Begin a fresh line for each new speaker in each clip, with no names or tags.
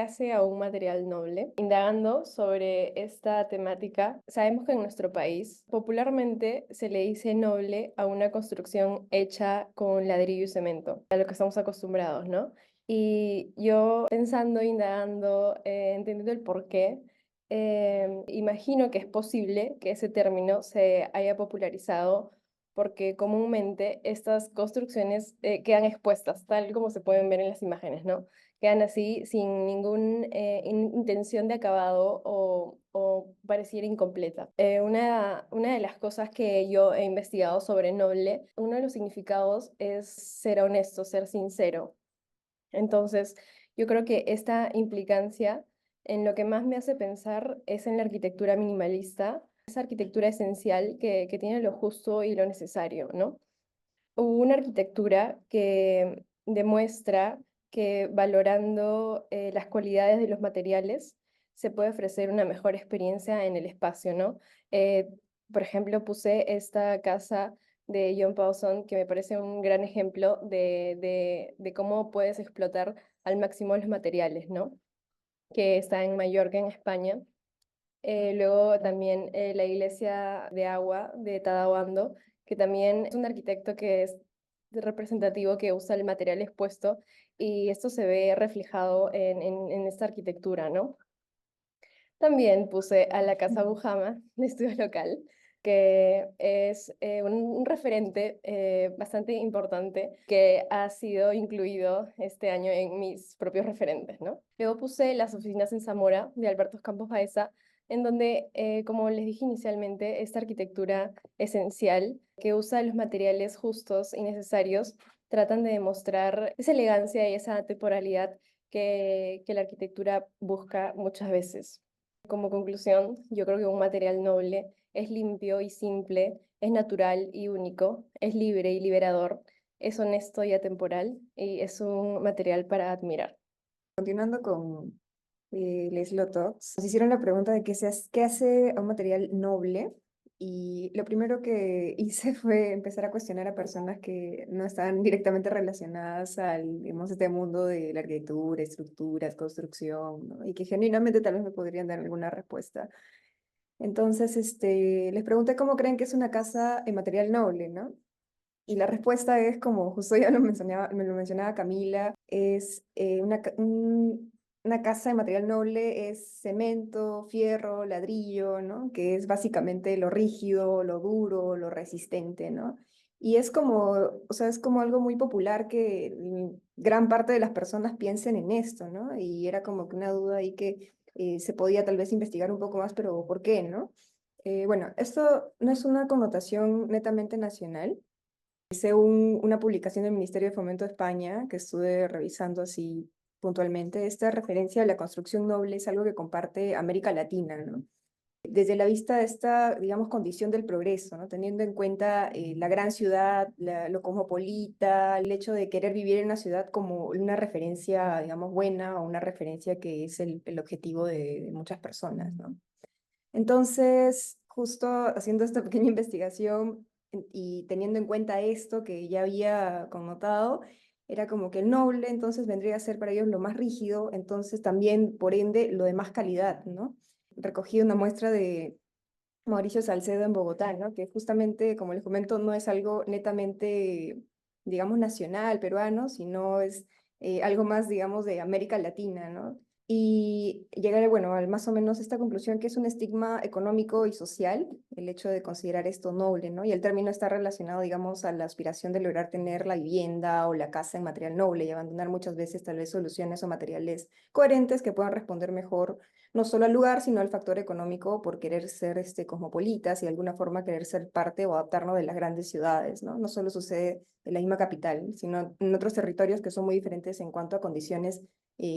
hace a un material noble? Indagando sobre esta temática, sabemos que en nuestro país popularmente se le dice noble a una construcción hecha con ladrillo y cemento, a lo que estamos acostumbrados, ¿no? Y yo pensando, indagando, entendiendo el porqué, imagino que es posible que ese término se haya popularizado porque comúnmente estas construcciones quedan expuestas, tal como se pueden ver en las imágenes, ¿no? Quedan así sin ninguna intención de acabado o pareciera incompleta. Una de las cosas que yo he investigado sobre noble, uno de los significados es ser honesto, ser sincero. Entonces, yo creo que esta implicancia en lo que más me hace pensar es en la arquitectura minimalista, esa arquitectura esencial que tiene lo justo y lo necesario, ¿no? Una arquitectura que demuestra que valorando las cualidades de los materiales se puede ofrecer una mejor experiencia en el espacio, ¿no? Eh, por ejemplo, puse esta casa de John Pawson, que me parece un gran ejemplo de cómo puedes explotar al máximo los materiales, ¿no? Que está en Mallorca, en España. Luego también la iglesia de agua de Tadawando, que también es un arquitecto que es representativo, que usa el material expuesto y esto se ve reflejado en esta arquitectura, ¿no? También puse a la Casa Bujama de estudio local, que es un referente bastante importante que ha sido incluido este año en mis propios referentes, ¿no? Luego puse las oficinas en Zamora de Alberto Campos Baeza, en donde, como les dije inicialmente, esta arquitectura esencial que usa los materiales justos y necesarios tratan de demostrar esa elegancia y esa temporalidad que la arquitectura busca muchas veces. Como conclusión, yo creo que un material noble es limpio y simple, es natural y único, es libre y liberador, es honesto y atemporal y es un material para admirar.
Continuando con Les Lotox, nos hicieron la pregunta de qué hace a un material noble, y lo primero que hice fue empezar a cuestionar a personas que no estaban directamente relacionadas al, digamos, este mundo de la arquitectura, estructuras, construcción, ¿no? Y que genuinamente tal vez me podrían dar alguna respuesta. Entonces, les pregunté cómo creen que es una casa en material noble, ¿no? Y la respuesta es, como justo ya me lo mencionaba Camila, es una casa de material noble es cemento, fierro, ladrillo, ¿no? Que es básicamente lo rígido, lo duro, lo resistente, ¿no? Y es como, o sea, es como algo muy popular que gran parte de las personas piensen en esto, ¿no? Y era como que una duda ahí que se podía tal vez investigar un poco más, pero ¿por qué, no? Bueno, esto no es una connotación netamente nacional. Según una publicación del Ministerio de Fomento de España, que estuve revisando así puntualmente, esta referencia a la construcción noble es algo que comparte América Latina, ¿no? Desde la vista de esta, digamos, condición del progreso, ¿no? Teniendo en cuenta la gran ciudad, lo cosmopolita, el hecho de querer vivir en una ciudad como una referencia, digamos, buena, o una referencia que es el objetivo de muchas personas, ¿no? Entonces, justo haciendo esta pequeña investigación y teniendo en cuenta esto que ya había connotado, era como que el noble entonces vendría a ser para ellos lo más rígido, entonces también, por ende, lo de más calidad, ¿no? Recogí una muestra de Mauricio Salcedo en Bogotá, ¿no? Que justamente, como les comento, no es algo netamente, digamos, nacional, peruano, sino es algo más, digamos, de América Latina, ¿no? Y llegar, bueno, al más o menos esta conclusión que es un estigma económico y social, el hecho de considerar esto noble, ¿no? Y el término está relacionado, digamos, a la aspiración de lograr tener la vivienda o la casa en material noble y abandonar muchas veces tal vez soluciones o materiales coherentes que puedan responder mejor no solo al lugar, sino al factor económico por querer ser cosmopolitas y de alguna forma querer ser parte o adaptarnos de las grandes ciudades, ¿no? No solo sucede en la misma capital, sino en otros territorios que son muy diferentes en cuanto a condiciones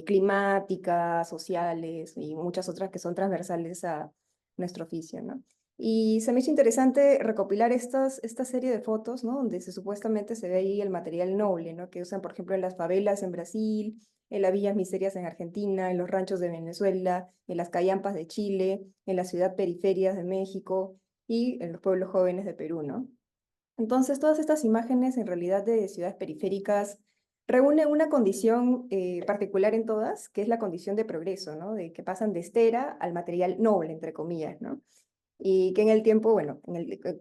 climáticas, sociales y muchas otras que son transversales a nuestro oficio, ¿no? Y se me hizo interesante recopilar esta serie de fotos, ¿no? Donde supuestamente se ve ahí el material noble, ¿no? Que usan, por ejemplo, en las favelas en Brasil, en las villas miserias en Argentina, en los ranchos de Venezuela, en las callampas de Chile, en la ciudad periferias de México y en los pueblos jóvenes de Perú, ¿no? Entonces, todas estas imágenes en realidad de ciudades periféricas reúne una condición particular en todas, que es la condición de progreso, ¿no? De que pasan de estera al material noble, entre comillas, ¿no? Y que en el tiempo, bueno,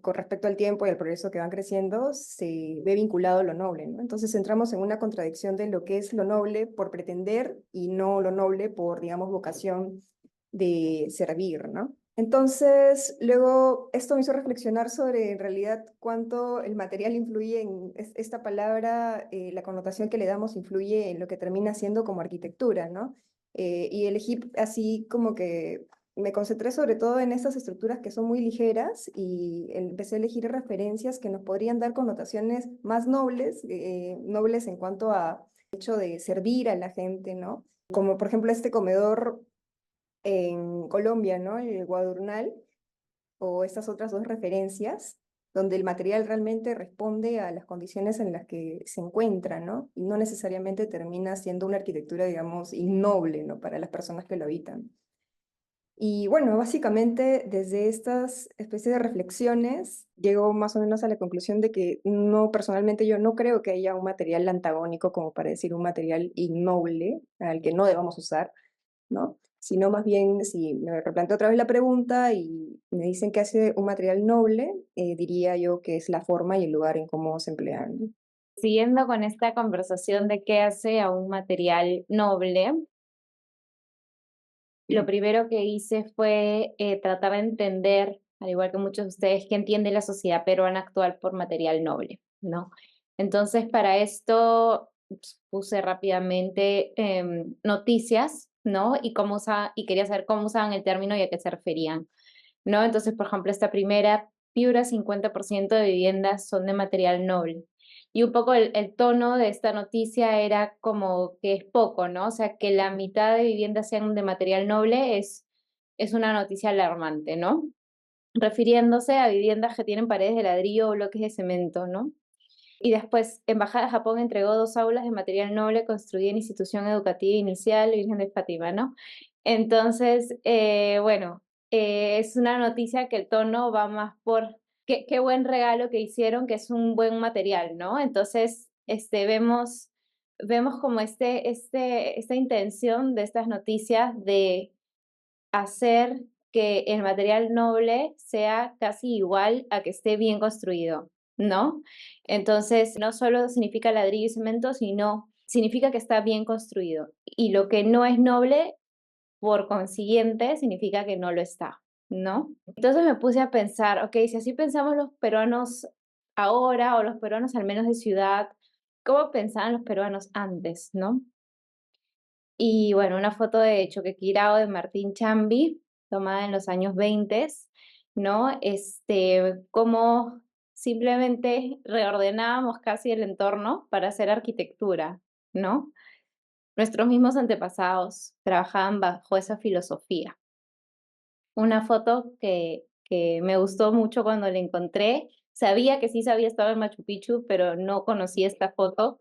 con respecto al tiempo y al progreso que van creciendo, se ve vinculado a lo noble, ¿no? Entonces entramos en una contradicción de lo que es lo noble por pretender y no lo noble por, digamos, vocación de servir, ¿no? Entonces, luego esto me hizo reflexionar sobre en realidad cuánto el material influye en esta palabra, la connotación que le damos influye en lo que termina siendo como arquitectura, ¿no? Y elegí así como que me concentré sobre todo en estas estructuras que son muy ligeras y empecé a elegir referencias que nos podrían dar connotaciones más nobles, nobles en cuanto a hecho de servir a la gente, ¿no? Como por ejemplo este comedor en Colombia, ¿no? El Guadurnal, o estas otras dos referencias, donde el material realmente responde a las condiciones en las que se encuentra, ¿no? Y no necesariamente termina siendo una arquitectura, digamos, innoble, ¿no? Para las personas que lo habitan. Y bueno, básicamente desde estas especies de reflexiones llego más o menos a la conclusión de que no, personalmente yo no creo que haya un material antagónico como para decir un material innoble al que no debamos usar, ¿no? Sino más bien, si me replanteo otra vez la pregunta y me dicen que hace un material noble, diría yo que es la forma y el lugar en cómo se emplean, ¿no?
Siguiendo con esta conversación de qué hace a un material noble, lo primero que hice fue tratar de entender, al igual que muchos de ustedes, qué entiende la sociedad peruana actual por material noble, ¿no? Entonces, para esto puse rápidamente noticias, ¿no? Y quería saber cómo usaban el término y a qué se referían, ¿no? Entonces, por ejemplo, esta primera, Piura, 50% de viviendas son de material noble. Y un poco el tono de esta noticia era como que es poco, ¿no? O sea, que la mitad de viviendas sean de material noble es una noticia alarmante, ¿no? Refiriéndose a viviendas que tienen paredes de ladrillo o bloques de cemento, ¿no? Y después, Embajada de Japón entregó 2 aulas de material noble construida en institución educativa inicial Virgen de Fátima, ¿no? Entonces, bueno, es una noticia que el tono va más por qué buen regalo que hicieron, que es un buen material, ¿no? Entonces, vemos como esta intención de estas noticias de hacer que el material noble sea casi igual a que esté bien construido, ¿no? Entonces, no solo significa ladrillo y cemento, sino significa que está bien construido. Y lo que no es noble, por consiguiente, significa que no lo está, ¿no? Entonces me puse a pensar, ok, si así pensamos los peruanos ahora, o los peruanos al menos de ciudad, ¿cómo pensaban los peruanos antes, no? Y bueno, una foto de Choquequirao de Martín Chambi, tomada en los años 20, ¿no? Cómo simplemente reordenábamos casi el entorno para hacer arquitectura, ¿no? Nuestros mismos antepasados trabajaban bajo esa filosofía. Una foto que me gustó mucho cuando la encontré. Sabía que sí había estado en Machu Picchu, pero no conocí esta foto.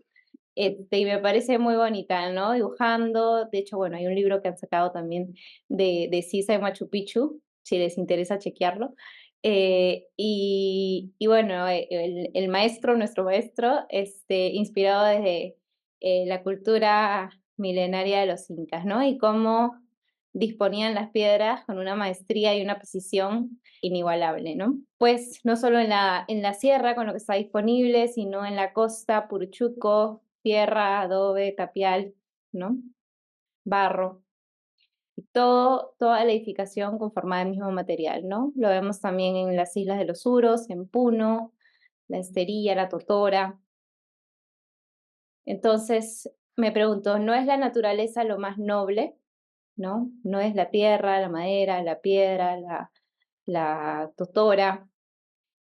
Y me parece muy bonita, ¿no? Dibujando. De hecho, bueno, hay un libro que han sacado también de Sisa en Machu Picchu, si les interesa chequearlo. Y bueno, el maestro, nuestro maestro, inspirado desde la cultura milenaria de los incas, ¿no? Y cómo disponían las piedras con una maestría y una precisión inigualable, ¿no? Pues no solo en la sierra con lo que está disponible, sino en la costa, Puruchuco, tierra, adobe, tapial, ¿no? Barro, y toda la edificación conformada del mismo material, ¿no? Lo vemos también en las islas de los Uros, en Puno, la Esterilla, la Totora. Entonces, me pregunto, ¿no es la naturaleza lo más noble? ¿No? No es la tierra, la madera, la piedra, la totora,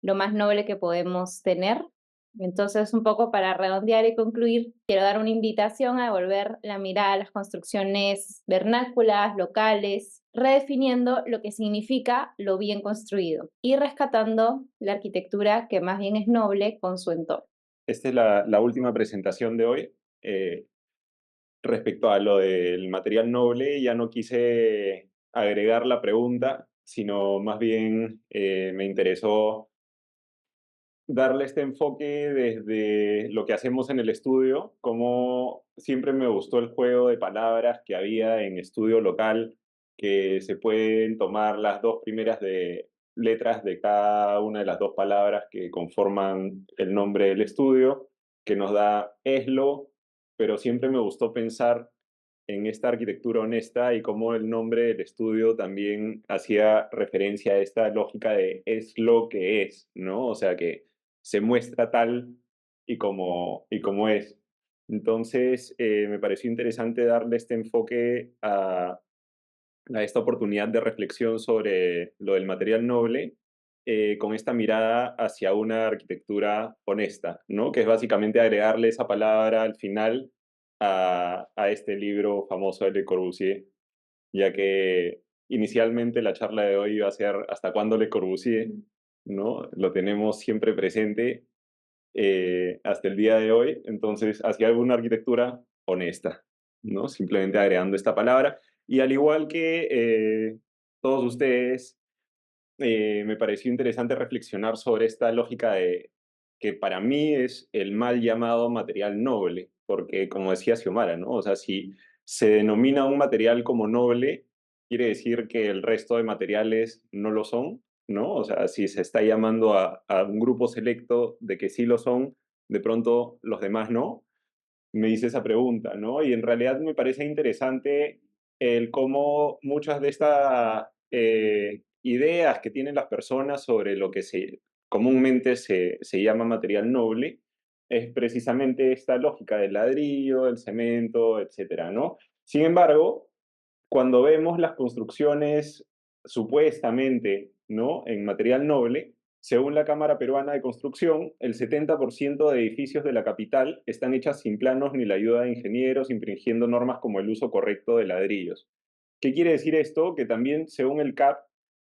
lo más noble que podemos tener. Entonces, un poco para redondear y concluir, quiero dar una invitación a devolver la mirada a las construcciones vernáculas, locales, redefiniendo lo que significa lo bien construido y rescatando la arquitectura que más bien es noble con su entorno.
Esta es la última presentación de hoy. Respecto a lo del material noble, ya no quise agregar la pregunta, sino más bien me interesó darle este enfoque desde lo que hacemos en el estudio, como siempre me gustó el juego de palabras que había en estudio local, que se pueden tomar las dos primeras letras de cada una de las dos palabras que conforman el nombre del estudio, que nos da ESLO, pero siempre me gustó pensar en esta arquitectura honesta y cómo el nombre del estudio también hacía referencia a esta lógica de es lo que es, ¿no? O sea, que se muestra tal y como es. Entonces, me pareció interesante darle este enfoque a esta oportunidad de reflexión sobre lo del material noble, con esta mirada hacia una arquitectura honesta, ¿no? Que es básicamente agregarle esa palabra al final a este libro famoso de Le Corbusier, ya que inicialmente la charla de hoy iba a ser ¿hasta cuándo Le Corbusier? ¿No? Lo tenemos siempre presente hasta el día de hoy, entonces hacia alguna arquitectura honesta, ¿no? Simplemente agregando esta palabra. Y al igual que todos ustedes, me pareció interesante reflexionar sobre esta lógica de que para mí es el mal llamado material noble, porque como decía Xiomara, ¿no? O sea, si se denomina un material como noble, quiere decir que el resto de materiales no lo son, ¿no? O sea, si se está llamando a un grupo selecto de que sí lo son, de pronto los demás no, me hice esa pregunta, ¿no? Y en realidad me parece interesante el cómo muchas de estas ideas que tienen las personas sobre lo que comúnmente se llama material noble es precisamente esta lógica del ladrillo, del cemento, etcétera, ¿no? Sin embargo, cuando vemos las construcciones supuestamente, ¿no?, en material noble, según la Cámara Peruana de Construcción, el 70% de edificios de la capital están hechas sin planos ni la ayuda de ingenieros, infringiendo normas como el uso correcto de ladrillos. ¿Qué quiere decir esto? Que también, según el CAP,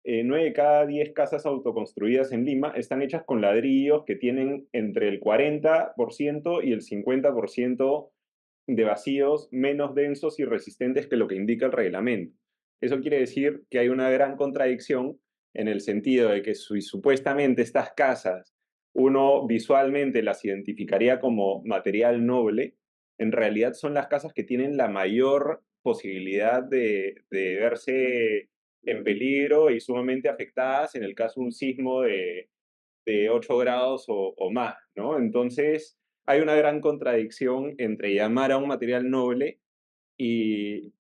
9 de cada 10 casas autoconstruidas en Lima están hechas con ladrillos que tienen entre el 40% y el 50% de vacíos menos densos y resistentes que lo que indica el reglamento. Eso quiere decir que hay una gran contradicción en el sentido de que supuestamente estas casas uno visualmente las identificaría como material noble, en realidad son las casas que tienen la mayor posibilidad de verse en peligro y sumamente afectadas en el caso de un sismo de 8 grados o más, ¿no? Entonces, hay una gran contradicción entre llamar a un material noble y,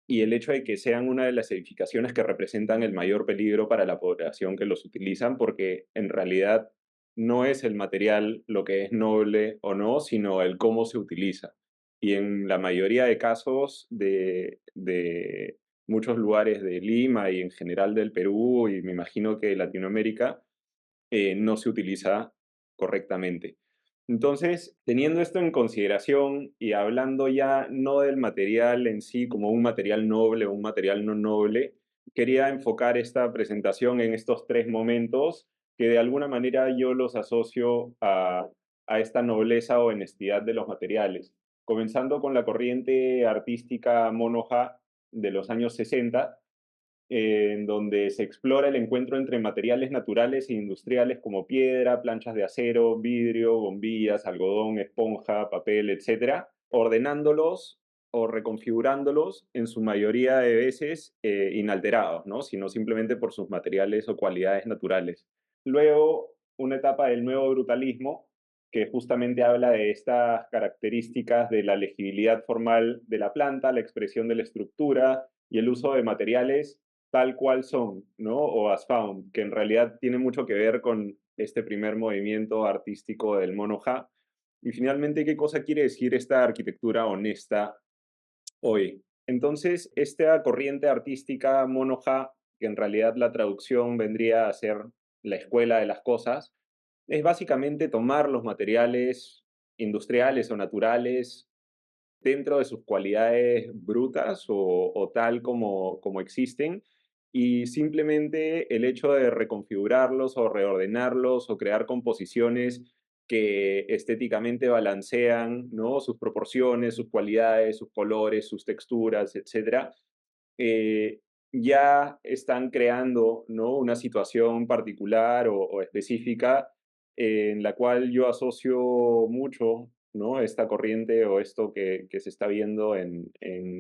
y el hecho de que sean una de las edificaciones que representan el mayor peligro para la población que los utilizan, porque en realidad no es el material lo que es noble o no, sino el cómo se utiliza. Y en la mayoría de casos de muchos lugares de Lima y en general del Perú y me imagino que de Latinoamérica, no se utiliza correctamente. Entonces, teniendo esto en consideración y hablando ya no del material en sí como un material noble o un material no noble, quería enfocar esta presentación en estos tres momentos que de alguna manera yo los asocio a esta nobleza o honestidad de los materiales. Comenzando con la corriente artística monoja de los años 60, en donde se explora el encuentro entre materiales naturales e industriales como piedra, planchas de acero, vidrio, bombillas, algodón, esponja, papel, etcétera, ordenándolos o reconfigurándolos en su mayoría de veces inalterados, ¿no?, sino simplemente por sus materiales o cualidades naturales. Luego, una etapa del nuevo brutalismo que justamente habla de estas características de la legibilidad formal de la planta, la expresión de la estructura y el uso de materiales tal cual son, ¿no? O as found, que en realidad tiene mucho que ver con este primer movimiento artístico del mono Ja. Y finalmente, ¿qué cosa quiere decir esta arquitectura honesta hoy? Entonces, esta corriente artística mono Ja, que en realidad la traducción vendría a ser la escuela de las cosas, es básicamente tomar los materiales industriales o naturales dentro de sus cualidades brutas o tal como existen, y simplemente el hecho de reconfigurarlos o reordenarlos o crear composiciones que estéticamente balancean, ¿no?, sus proporciones, sus cualidades, sus colores, sus texturas, etcétera, eh, ya están creando, ¿no?, una situación particular o específica en la cual yo asocio mucho, ¿no? Esta corriente o esto que se está viendo en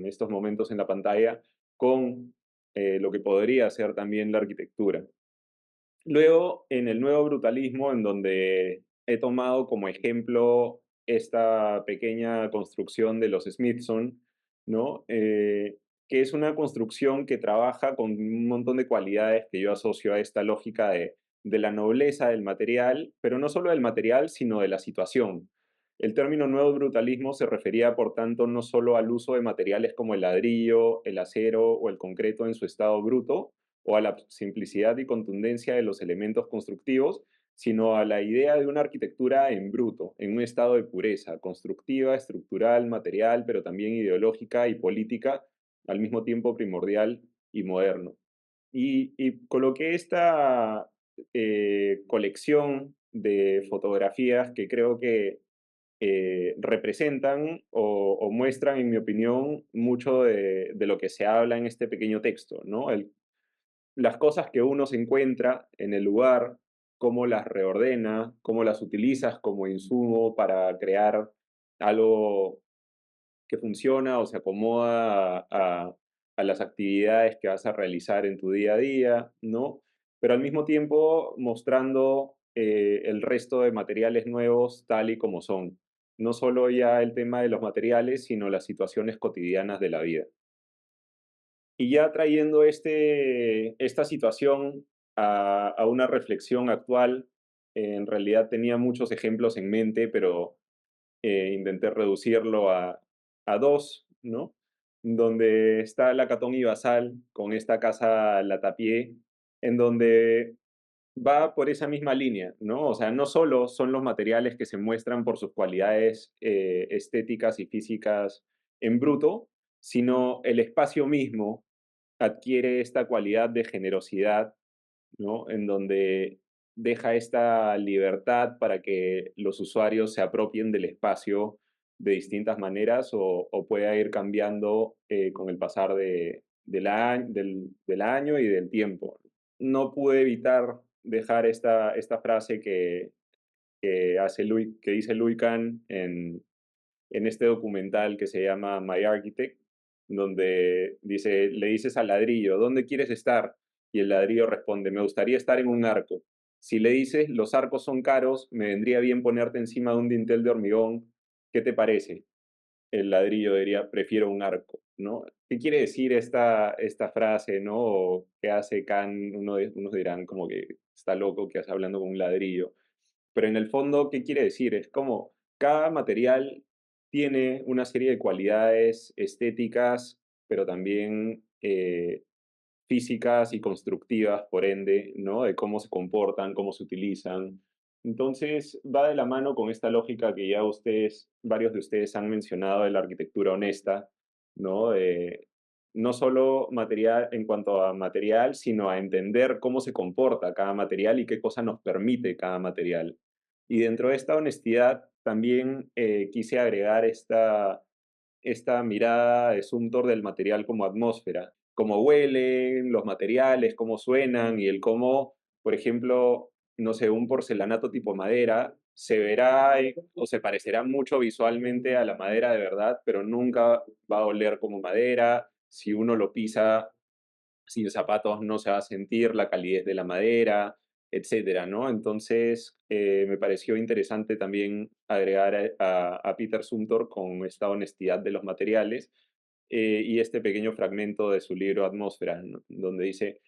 estos momentos en la pantalla con lo que podría ser también la arquitectura. Luego, en el nuevo brutalismo, en donde he tomado como ejemplo esta pequeña construcción de los Smithson, ¿no? Que es una construcción que trabaja con un montón de cualidades que yo asocio a esta lógica de la nobleza del material, pero no solo del material, sino de la situación. El término nuevo brutalismo se refería, por tanto, no solo al uso de materiales como el ladrillo, el acero o el concreto en su estado bruto, o a la simplicidad y contundencia de los elementos constructivos, sino a la idea de una arquitectura en bruto, en un estado de pureza, constructiva, estructural, material, pero también ideológica y política, al mismo tiempo primordial y moderno. Y coloqué esta colección de fotografías que creo que representan o muestran, en mi opinión, mucho de lo que se habla en este pequeño texto, ¿no? Las cosas que uno se encuentra en el lugar, cómo las reordena, cómo las utilizas como insumo para crear algo que funciona o se acomoda a las actividades que vas a realizar en tu día a día, ¿no? Pero al mismo tiempo mostrando el resto de materiales nuevos tal y como son. No solo ya el tema de los materiales, sino las situaciones cotidianas de la vida. Y ya trayendo esta situación a una reflexión actual, en realidad tenía muchos ejemplos en mente, pero intenté reducirlo a dos, ¿no? Donde está la Catón y Basal con esta casa Latapié, en donde va por esa misma línea, ¿no? O sea, no solo son los materiales que se muestran por sus cualidades estéticas y físicas en bruto, sino el espacio mismo adquiere esta cualidad de generosidad, ¿no? En donde deja esta libertad para que los usuarios se apropien del espacio de distintas maneras o pueda ir cambiando con el pasar del año y del tiempo. No pude evitar dejar esta frase que dice Louis Kahn en este documental que se llama My Architect, donde dice, le dices al ladrillo, ¿dónde quieres estar? Y el ladrillo responde, me gustaría estar en un arco. Si le dices, los arcos son caros, me vendría bien ponerte encima de un dintel de hormigón, ¿qué te parece? El ladrillo diría, prefiero un arco, ¿no? ¿Qué quiere decir esta frase, ¿no? O qué hace Kant, unos dirán como que está loco que hace hablando con un ladrillo. Pero en el fondo, ¿qué quiere decir? Es como cada material tiene una serie de cualidades estéticas, pero también físicas y constructivas, por ende, ¿no? De cómo se comportan, cómo se utilizan. Entonces, va de la mano con esta lógica que ya varios de ustedes han mencionado de la arquitectura honesta, ¿no? No solo material en cuanto a material, sino a entender cómo se comporta cada material y qué cosa nos permite cada material. Y dentro de esta honestidad también quise agregar esta mirada de Sumter del material como atmósfera, cómo huelen los materiales, cómo suenan y el cómo, por ejemplo, no sé, un porcelanato tipo madera se verá o se parecerá mucho visualmente a la madera de verdad, pero nunca va a oler como madera. Si uno lo pisa sin zapatos no se va a sentir la calidez de la madera, etcétera, ¿no? Entonces, me pareció interesante también agregar a Peter Zumthor con esta honestidad de los materiales y este pequeño fragmento de su libro Atmósfera, ¿no? Donde dice,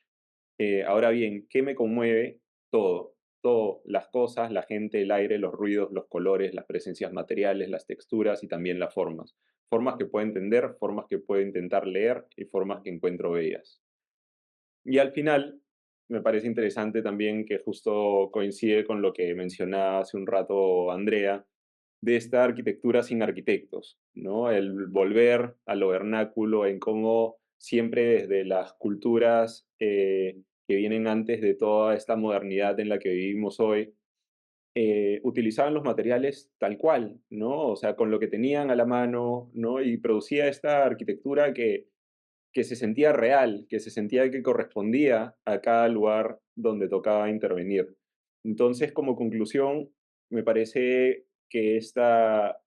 ahora bien, ¿qué me conmueve? Todo, las cosas, la gente, el aire, los ruidos, los colores, las presencias materiales, las texturas y también las formas. Formas que puedo entender, formas que puedo intentar leer y formas que encuentro bellas. Y al final, me parece interesante también que justo coincide con lo que mencionaba hace un rato Andrea, de esta arquitectura sin arquitectos, ¿no? El volver a lo vernáculo, en cómo siempre desde las culturas que vienen antes de toda esta modernidad en la que vivimos hoy, utilizaban los materiales tal cual, ¿no? O sea, con lo que tenían a la mano, ¿no? Y producía esta arquitectura que se sentía real, que se sentía que correspondía a cada lugar donde tocaba intervenir. Entonces, como conclusión, me parece que esta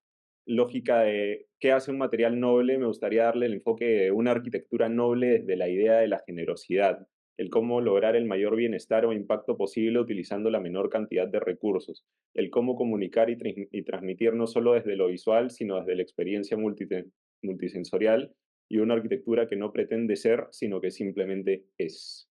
lógica de qué hace un material noble, me gustaría darle el enfoque de una arquitectura noble desde la idea de la generosidad, el cómo lograr el mayor bienestar o impacto posible utilizando la menor cantidad de recursos, el cómo comunicar y transmitir no solo desde lo visual, sino desde la experiencia multisensorial, y una arquitectura que no pretende ser, sino que simplemente es.